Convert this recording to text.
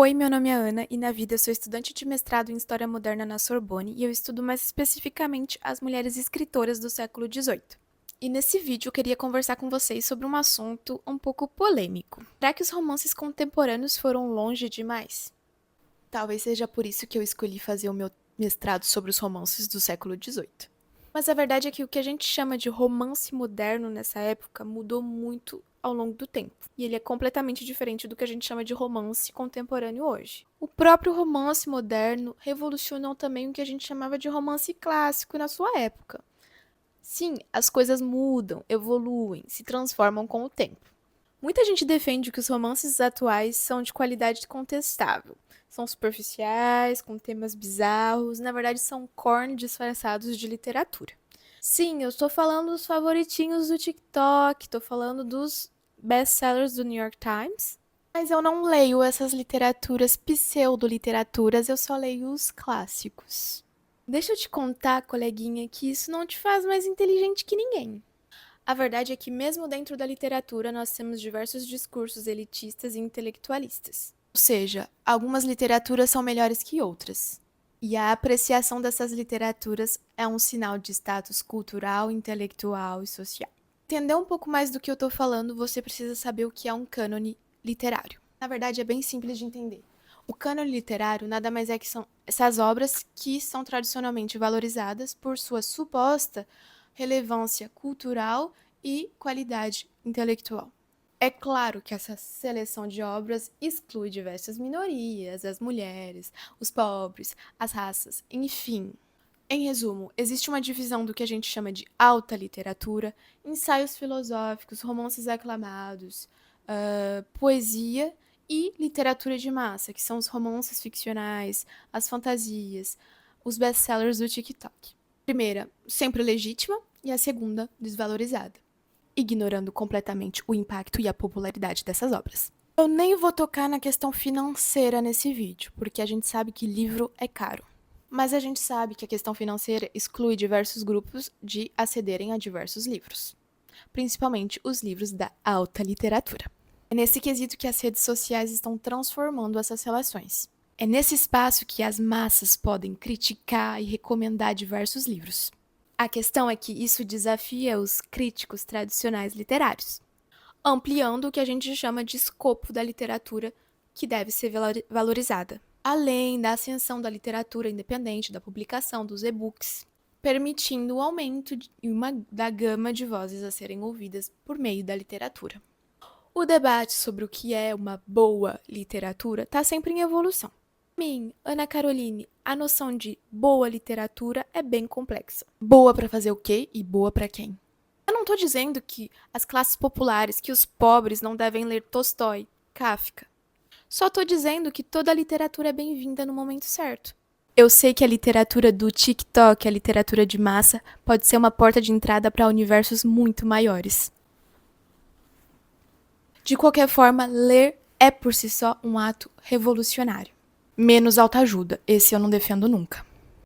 Oi, meu nome é Ana e na vida eu sou estudante de mestrado em História Moderna na Sorbonne e eu estudo mais especificamente as mulheres escritoras do século XVIII. E nesse vídeo eu queria conversar com vocês sobre um assunto um pouco polêmico. Será que os romances contemporâneos foram longe demais? Talvez seja por isso que eu escolhi fazer o meu mestrado sobre os romances do século XVIII. Mas a verdade é que o que a gente chama de romance moderno nessa época mudou muito ao longo do tempo. E ele é completamente diferente do que a gente chama de romance contemporâneo hoje. O próprio romance moderno revolucionou também o que a gente chamava de romance clássico na sua época. Sim, as coisas mudam, evoluem, se transformam com o tempo. Muita gente defende que os romances atuais são de qualidade contestável. São superficiais, com temas bizarros, na verdade são corny disfarçados de literatura. Sim, eu estou falando dos favoritinhos do TikTok, estou falando dos best-sellers do New York Times. Mas eu não leio essas literaturas pseudo-literaturas, eu só leio os clássicos. Deixa eu te contar, coleguinha, que isso não te faz mais inteligente que ninguém. A verdade é que, mesmo dentro da literatura, nós temos diversos discursos elitistas e intelectualistas. Ou seja, algumas literaturas são melhores que outras. E a apreciação dessas literaturas é um sinal de status cultural, intelectual e social. Entender um pouco mais do que eu estou falando, você precisa saber o que é um cânone literário. Na verdade, é bem simples de entender. O cânone literário nada mais é que são essas obras que são tradicionalmente valorizadas por sua suposta relevância cultural e qualidade intelectual. É claro que essa seleção de obras exclui diversas minorias, as mulheres, os pobres, as raças, enfim. Em resumo, existe uma divisão do que a gente chama de alta literatura, ensaios filosóficos, romances aclamados, poesia e literatura de massa, que são os romances ficcionais, as fantasias, os best-sellers do TikTok. A primeira, sempre legítima, e a segunda, desvalorizada, ignorando completamente o impacto e a popularidade dessas obras. Eu nem vou tocar na questão financeira nesse vídeo, porque a gente sabe que livro é caro. Mas a gente sabe que a questão financeira exclui diversos grupos de acederem a diversos livros, principalmente os livros da alta literatura. É nesse quesito que as redes sociais estão transformando essas relações. É nesse espaço que as massas podem criticar e recomendar diversos livros. A questão é que isso desafia os críticos tradicionais literários, ampliando o que a gente chama de escopo da literatura que deve ser valorizada, além da ascensão da literatura independente, da publicação dos e-books, permitindo o aumento da gama de vozes a serem ouvidas por meio da literatura. O debate sobre o que é uma boa literatura está sempre em evolução. Para mim, Ana Caroline, a noção de boa literatura é bem complexa. Boa para fazer o quê e boa para quem? Eu não estou dizendo que as classes populares, que os pobres não devem ler Tolstói, Kafka. Só estou dizendo que toda literatura é bem-vinda no momento certo. Eu sei que a literatura do TikTok, a literatura de massa, pode ser uma porta de entrada para universos muito maiores. De qualquer forma, ler é por si só um ato revolucionário. Menos autoajuda, esse eu não defendo nunca.